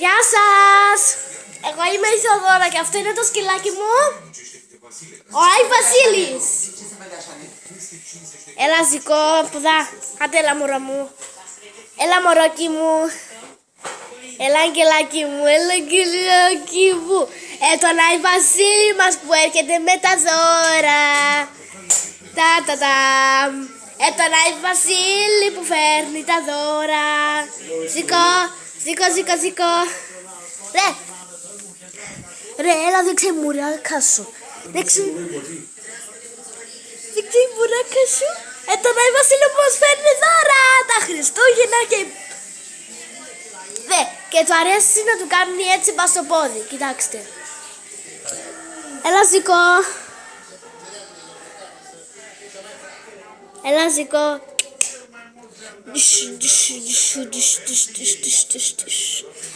Γεια σας! Εγώ είμαι η Θεοδόρα και αυτό είναι το σκυλάκι μου, ο Άι Βασίλης. Έλα Ζικό, πουδά, άντε έλα μωρό μου. Έλα μωρόκι μου. Έλα αγγελάκι μου, έλα αγγελάκι μου. Τον Άι Βασίλη μας που έρχεται με τα δώρα. Τον Άι Βασίλη που φέρνει τα δώρα. Ζικό, Ζικό, Ζικό, Ζικό. Ρε, έλα δείξε η μουράκα σου. Δείξε η μουράκα σου. Τον Άι Βασίλη που μας φέρνει δώρα. Τα Χριστούγεννα και του αρέσει να του κάνει έτσι πας στο πόδι. Κοιτάξτε. Έλα Ζικό. Έλα Ζικό.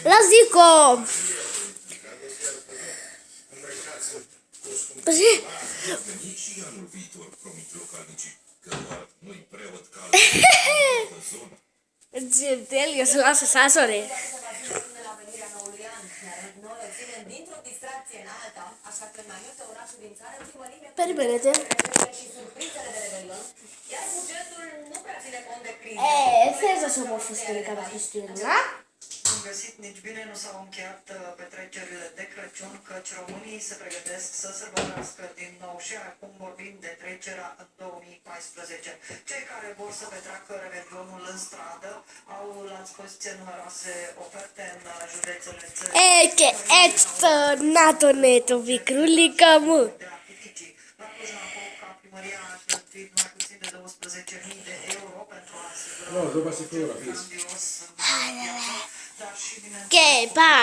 Έλα Ζικό. Τέλειος, lasă să ρε. Περιμένετε. Θες να σου ομορφωστεί κατά Χριστούγεννα? Am găsit nici bine nu s-au încheiat petrecerile de Crăciun, căci românii se pregătesc să sărbătorească din nou și acum vorbim de trecerea în 2014. Cei care vor să petreacă Revelionul în stradă au la dispoziție numeroase oferte în județele țării. Και έτσι να τον το μικρούλικα μου. De artificii. La Cluj-Napoca, primăria a cheltuit mai puțin de 12.000 de euro pentru a asigura un grandios, dar și, bineînțeles, Και πάει.